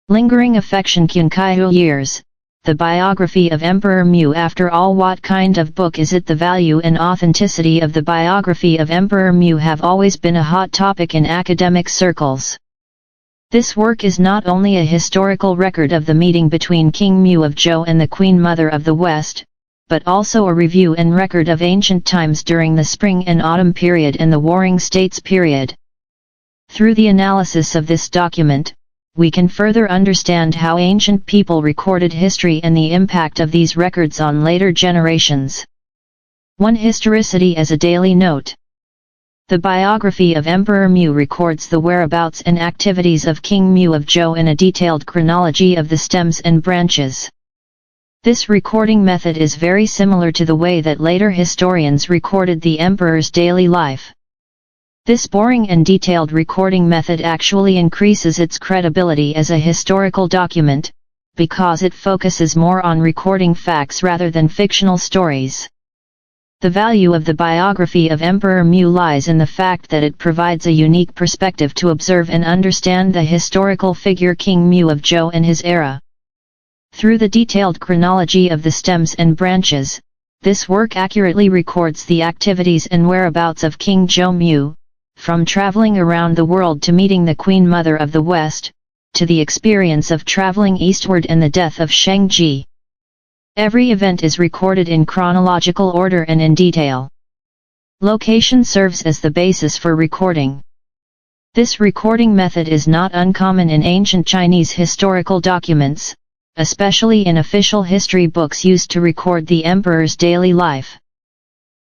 Lingering affection Qianqiu years. The Biography of Emperor Mu. After all, what kind of book is it? The value and authenticity of the Biography of Emperor Mu have always been a hot topic in academic circles. This work is not only a historical record of the meeting between King Mu of Zhou and the Queen Mother of the West, but also a review and record of ancient times during the Spring and Autumn period and the Warring States period. Through the analysis of this document, we can further understand how ancient people recorded history and the impact of these records on later generations. 1. Historicity as a daily note. The Biography of Emperor Mu records the whereabouts and activities of King Mu of Zhou in a detailed chronology of the stems and branches. This recording method is very similar to the way that later historians recorded the emperor's daily life. This boring and detailed recording method actually increases its credibility as a historical document, because it focuses more on recording facts rather than fictional stories. The value of the Biography of Emperor Mu lies in the fact that it provides a unique perspective to observe and understand the historical figure King Mu of Zhou and his era. Through the detailed chronology of the stems and branches, this work accurately records the activities and whereabouts of King Zhou Mu, from traveling around the world to meeting the Queen Mother of the West, to the experience of traveling eastward and the death of Shang Ji. Every event is recorded in chronological order and in detail. Location serves as the basis for recording. This recording method is not uncommon in ancient Chinese historical documents, especially in official history books used to record the emperor's daily life.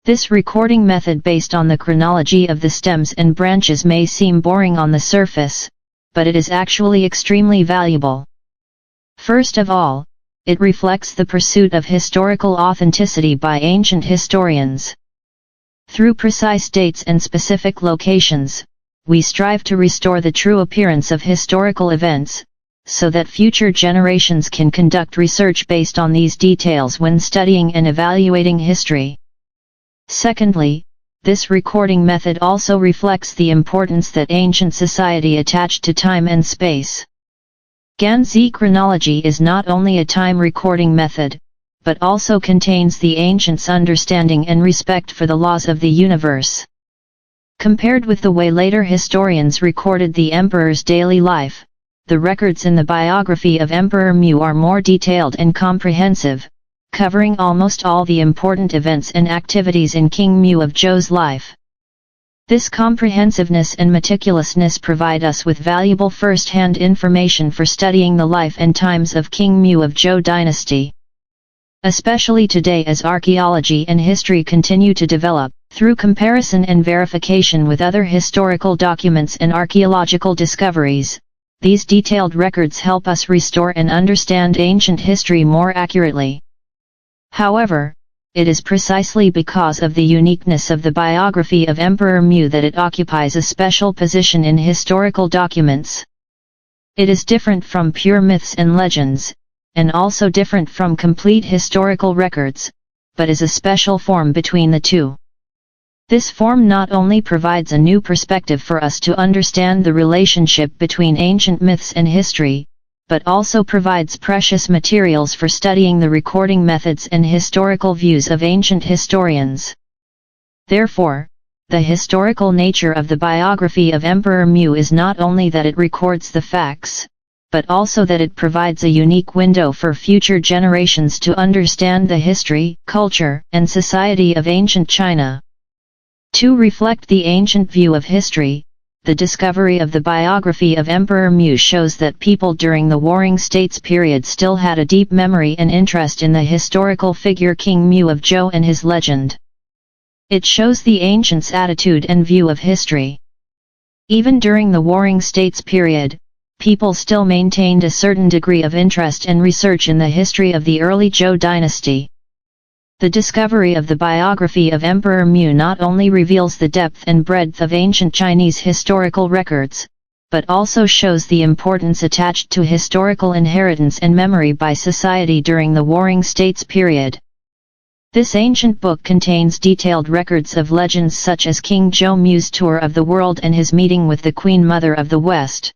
This recording method based on the chronology of the stems and branches may seem boring on the surface, but it is actually extremely valuable. First of all, it reflects the pursuit of historical authenticity by ancient historians. Through precise dates and specific locations, we strive to restore the true appearance of historical events, so that future generations can conduct research based on these details when studying and evaluating history. Secondly, this recording method also reflects the importance that ancient society attached to time and space. Ganzi chronology is not only a time recording method, but also contains the ancients' understanding and respect for the laws of the universe. Compared with the way later historians recorded the emperor's daily life, the records in the Biography of Emperor Mu are more detailed and comprehensive, covering almost all the important events and activities in King Mu of Zhou's life. This comprehensiveness and meticulousness provide us with valuable first-hand information for studying the life and times of King Mu of Zhou dynasty. Especially today as archaeology and history continue to develop, through comparison and verification with other historical documents and archaeological discoveries, these detailed records help us restore and understand ancient history more accurately. However, it is precisely because of the uniqueness of the Biography of Emperor Mu that it occupies a special position in historical documents. It is different from pure myths and legends, and also different from complete historical records, but is a special form between the two. This form not only provides a new perspective for us to understand the relationship between ancient myths and history, but also provides precious materials for studying the recording methods and historical views of ancient historians. Therefore, the historical nature of the Biography of Emperor Mu is not only that it records the facts, but also that it provides a unique window for future generations to understand the history, culture, and society of ancient China. To reflect the ancient view of history, the discovery of the Biography of Emperor Mu shows that people during the Warring States period still had a deep memory and interest in the historical figure King Mu of Zhou and his legend. It shows the ancients' attitude and view of history. Even during the Warring States period, people still maintained a certain degree of interest and research in the history of the early Zhou dynasty. The discovery of the Biography of Emperor Mu not only reveals the depth and breadth of ancient Chinese historical records, but also shows the importance attached to historical inheritance and memory by society during the Warring States period. This ancient book contains detailed records of legends such as King Zhou Mu's tour of the world and his meeting with the Queen Mother of the West.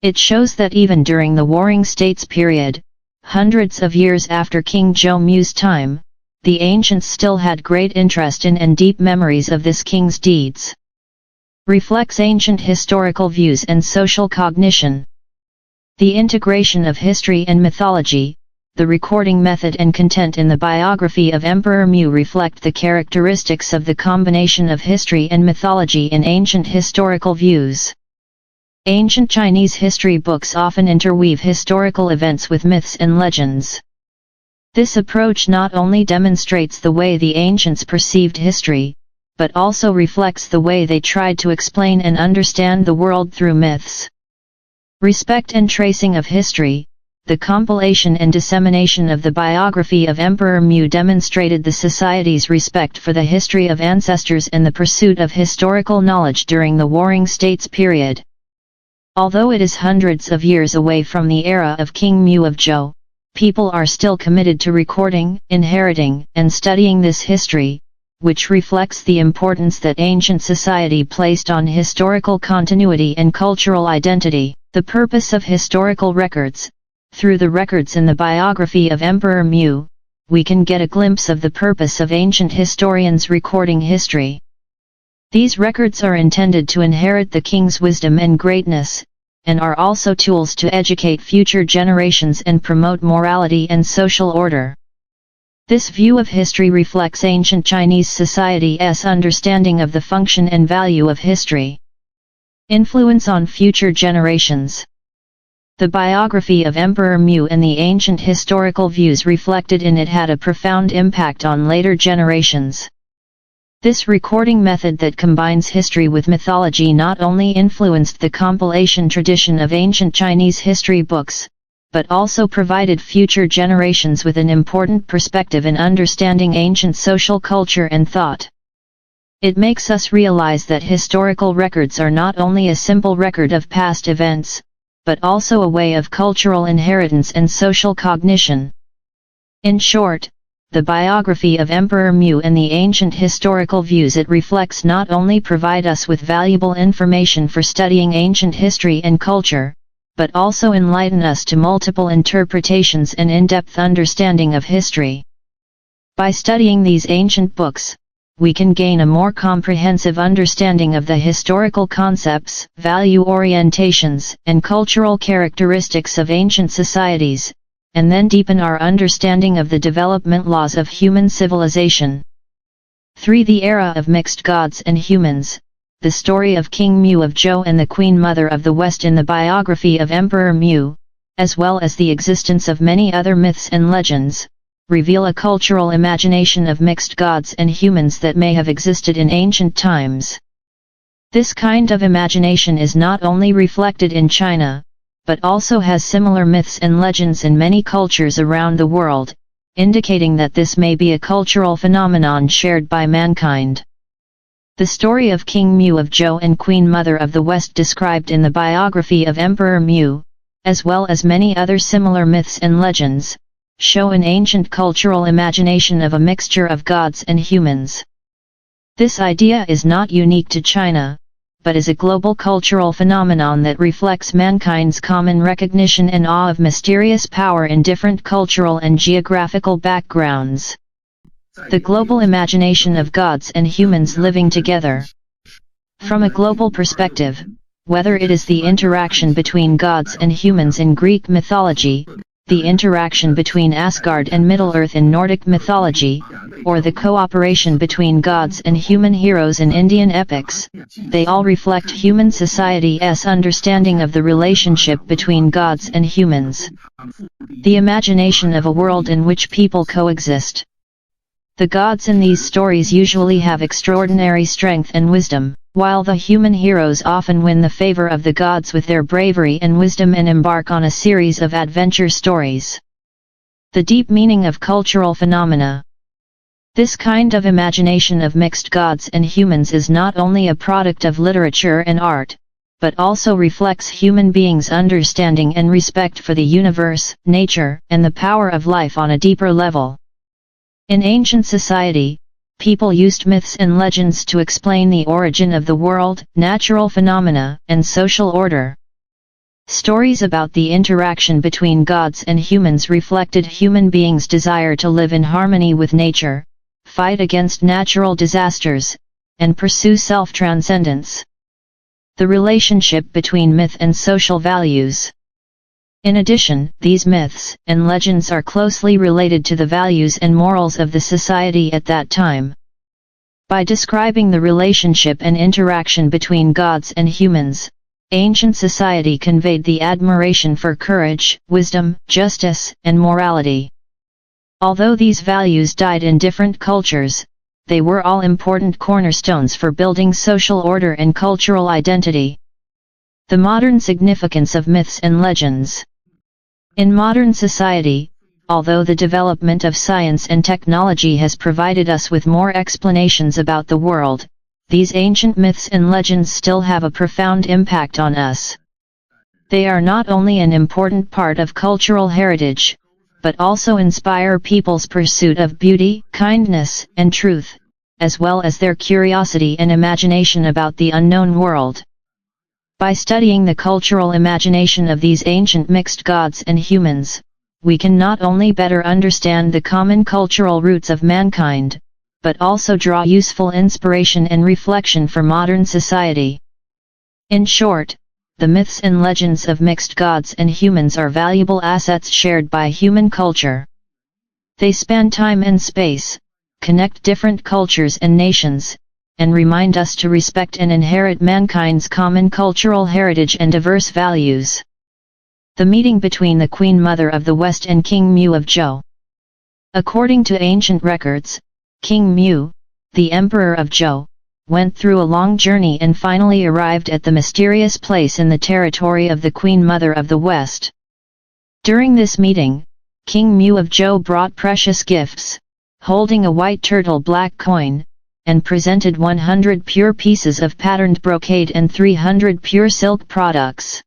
It shows that even during the Warring States period, hundreds of years after King Mu's time, the ancients still had great interest in and deep memories of this king's deeds. Reflects ancient historical views and social cognition. The integration of history and mythology, the recording method and content in the biography of Emperor Mu reflect the characteristics of the combination of history and mythology in ancient historical views. Ancient Chinese history books often interweave historical events with myths and legends. This approach not only demonstrates the way the ancients perceived history, but also reflects the way they tried to explain and understand the world through myths. Respect and tracing of history. The compilation and dissemination of the biography of Emperor Mu demonstrated the society's respect for the history of ancestors and the pursuit of historical knowledge during the Warring States period. Although it is hundreds of years away from the era of King Mu of Zhou, people are still committed to recording, inheriting, and studying this history, which reflects the importance that ancient society placed on historical continuity and cultural identity. The purpose of historical records. Through the records in the biography of Emperor Mu, we can get a glimpse of the purpose of ancient historians recording history. These records are intended to inherit the king's wisdom and greatness, and are also tools to educate future generations and promote morality and social order. This view of history reflects ancient Chinese society's understanding of the function and value of history. Influence on future generations. The biography of Emperor Mu and the ancient historical views reflected in it had a profound impact on later generations. This recording method that combines history with mythology not only influenced the compilation tradition of ancient Chinese history books, but also provided future generations with an important perspective in understanding ancient social culture and thought. It makes us realize that historical records are not only a simple record of past events, but also a way of cultural inheritance and social cognition. In short, the biography of Emperor Mu and the ancient historical views it reflects not only provide us with valuable information for studying ancient history and culture, but also enlighten us to multiple interpretations and in-depth understanding of history. By studying these ancient books, we can gain a more comprehensive understanding of the historical concepts, value orientations, and cultural characteristics of ancient societies, and then deepen our understanding of the development laws of human civilization. 3. The era of mixed gods and humans. The story of King Mu of Zhou and the Queen Mother of the West in the biography of Emperor Mu, as well as the existence of many other myths and legends, reveal a cultural imagination of mixed gods and humans that may have existed in ancient times. This kind of imagination is not only reflected in China, but also has similar myths and legends in many cultures around the world, indicating that this may be a cultural phenomenon shared by mankind. The story of King Mu of Zhou and Queen Mother of the West described in the biography of Emperor Mu, as well as many other similar myths and legends, show an ancient cultural imagination of a mixture of gods and humans. This idea is not unique to China, but is a global cultural phenomenon that reflects mankind's common recognition and awe of mysterious power in different cultural and geographical backgrounds. The global imagination of gods and humans living together. From a global perspective, whether it is the interaction between gods and humans in Greek mythology, the interaction between Asgard and Middle-earth in Nordic mythology, or the cooperation between gods and human heroes in Indian epics, they all reflect human society's understanding of the relationship between gods and humans. The imagination of a world in which people coexist. The gods in these stories usually have extraordinary strength and wisdom, while the human heroes often win the favor of the gods with their bravery and wisdom and embark on a series of adventure stories. The deep meaning of cultural phenomena. This kind of imagination of mixed gods and humans is not only a product of literature and art, but also reflects human beings' understanding and respect for the universe, nature, and the power of life on a deeper level. In ancient society, people used myths and legends to explain the origin of the world, natural phenomena, and social order. Stories about the interaction between gods and humans reflected human beings' desire to live in harmony with nature, fight against natural disasters, and pursue self-transcendence. The relationship between myth and social values. In addition, these myths and legends are closely related to the values and morals of the society at that time. By describing the relationship and interaction between gods and humans, ancient society conveyed the admiration for courage, wisdom, justice, and morality. Although these values died in different cultures, they were all important cornerstones for building social order and cultural identity. The modern significance of myths and legends. In modern society, although the development of science and technology has provided us with more explanations about the world, these ancient myths and legends still have a profound impact on us. They are not only an important part of cultural heritage, but also inspire people's pursuit of beauty, kindness, and truth, as well as their curiosity and imagination about the unknown world. By studying the cultural imagination of these ancient mixed gods and humans, we can not only better understand the common cultural roots of mankind, but also draw useful inspiration and reflection for modern society. In short, the myths and legends of mixed gods and humans are valuable assets shared by human culture. They span time and space, connect different cultures and nations, and remind us to respect and inherit mankind's common cultural heritage and diverse values. The meeting between the Queen Mother of the West and King Mu of Zhou. According to ancient records, King Mu, the Emperor of Zhou, went through a long journey and finally arrived at the mysterious place in the territory of the Queen Mother of the West. During this meeting, King Mu of Zhou brought precious gifts, holding a white turtle black coin, and presented 100 pure pieces of patterned brocade and 300 pure silk products.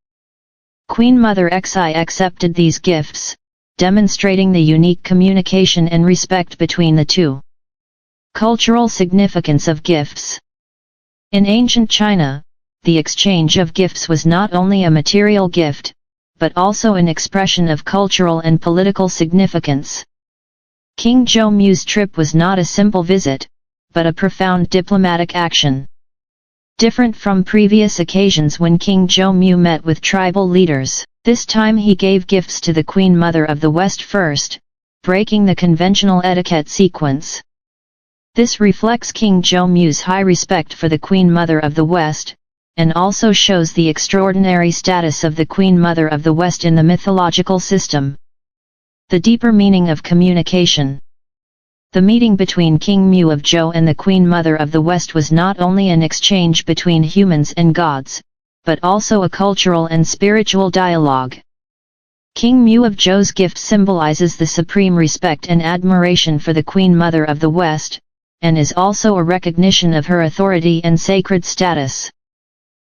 Queen Mother Xi accepted these gifts, demonstrating the unique communication and respect between the two. Cultural significance of gifts. In ancient China, the exchange of gifts was not only a material gift, but also an expression of cultural and political significance. King Zhou Mu's trip was not a simple visit, but a profound diplomatic action. Different from previous occasions when King Zhou Mu met with tribal leaders, this time he gave gifts to the Queen Mother of the West first, breaking the conventional etiquette sequence. This reflects King Zhou Mu's high respect for the Queen Mother of the West, and also shows the extraordinary status of the Queen Mother of the West in the mythological system. The deeper meaning of communication. The meeting between King Mu of Zhou and the Queen Mother of the West was not only an exchange between humans and gods, but also a cultural and spiritual dialogue. King Mu of Zhou's gift symbolizes the supreme respect and admiration for the Queen Mother of the West, and is also a recognition of her authority and sacred status.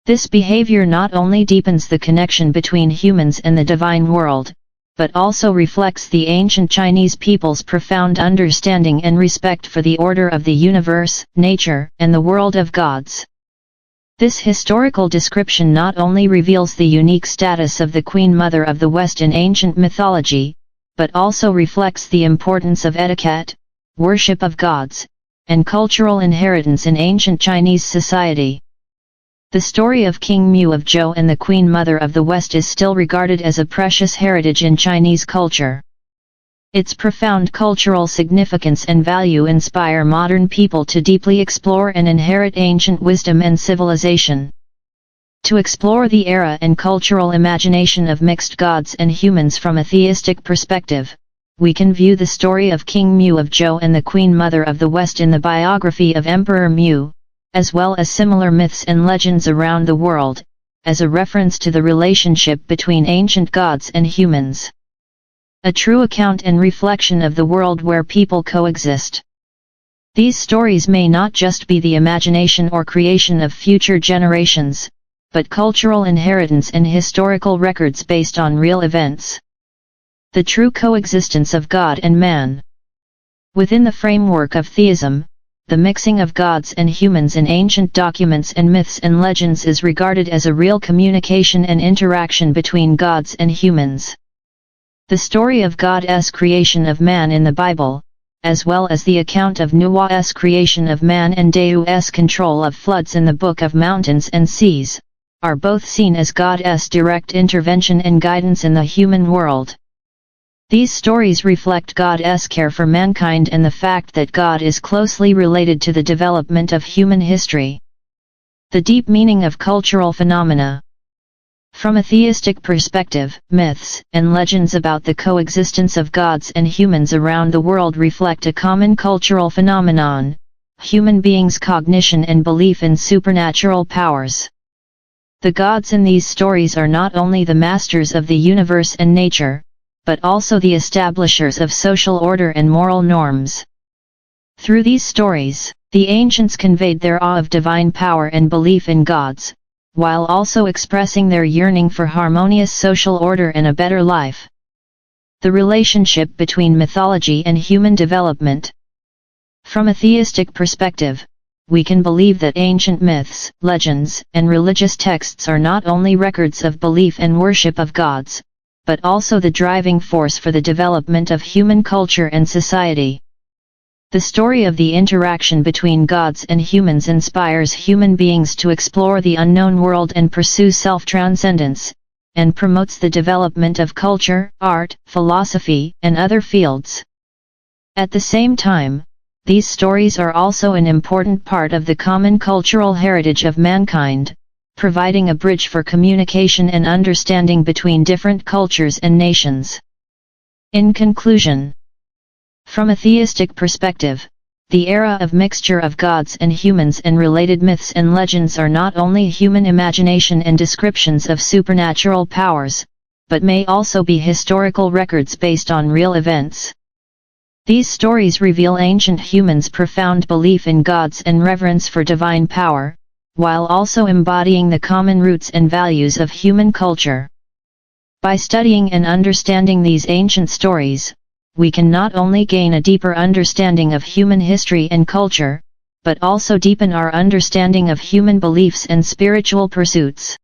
This behavior not only deepens the connection between humans and the divine world, but also reflects the ancient Chinese people's profound understanding and respect for the order of the universe, nature, and the world of gods. This historical description not only reveals the unique status of the Queen Mother of the West in ancient mythology, but also reflects the importance of etiquette, worship of gods, and cultural inheritance in ancient Chinese society. The story of King Mu of Zhou and the Queen Mother of the West is still regarded as a precious heritage in Chinese culture. Its profound cultural significance and value inspire modern people to deeply explore and inherit ancient wisdom and civilization. To explore the era and cultural imagination of mixed gods and humans from a theistic perspective, we can view the story of King Mu of Zhou and the Queen Mother of the West in the Biography of Emperor Mu, as well as similar myths and legends around the world, as a reference to the relationship between ancient gods and humans. A true account and reflection of the world where people coexist. These stories may not just be the imagination or creation of future generations, but cultural inheritance and historical records based on real events. The true coexistence of God and man. Within the framework of theism, the mixing of gods and humans in ancient documents and myths and legends is regarded as a real communication and interaction between gods and humans. The story of God's creation of man in the Bible, as well as the account of Noah's creation of man and Deus' control of floods in the Book of Mountains and Seas, are both seen as God's direct intervention and guidance in the human world. These stories reflect God's care for mankind and the fact that God is closely related to the development of human history. The deep meaning of cultural phenomena. From a theistic perspective, myths and legends about the coexistence of gods and humans around the world reflect a common cultural phenomenon: human beings' cognition and belief in supernatural powers. The gods in these stories are not only the masters of the universe and nature, but also the establishers of social order and moral norms. Through these stories, the ancients conveyed their awe of divine power and belief in gods, while also expressing their yearning for harmonious social order and a better life. The relationship between mythology and human development. From a theistic perspective, we can believe that ancient myths, legends, and religious texts are not only records of belief and worship of gods, but also the driving force for the development of human culture and society. The story of the interaction between gods and humans inspires human beings to explore the unknown world and pursue self-transcendence, and promotes the development of culture, art, philosophy, and other fields. At the same time, these stories are also an important part of the common cultural heritage of mankind, providing a bridge for communication and understanding between different cultures and nations. In conclusion, from a theistic perspective, the era of mixture of gods and humans and related myths and legends are not only human imagination and descriptions of supernatural powers, but may also be historical records based on real events. These stories reveal ancient humans' profound belief in gods and reverence for divine power, while also embodying the common roots and values of human culture. By studying and understanding these ancient stories, we can not only gain a deeper understanding of human history and culture, but also deepen our understanding of human beliefs and spiritual pursuits.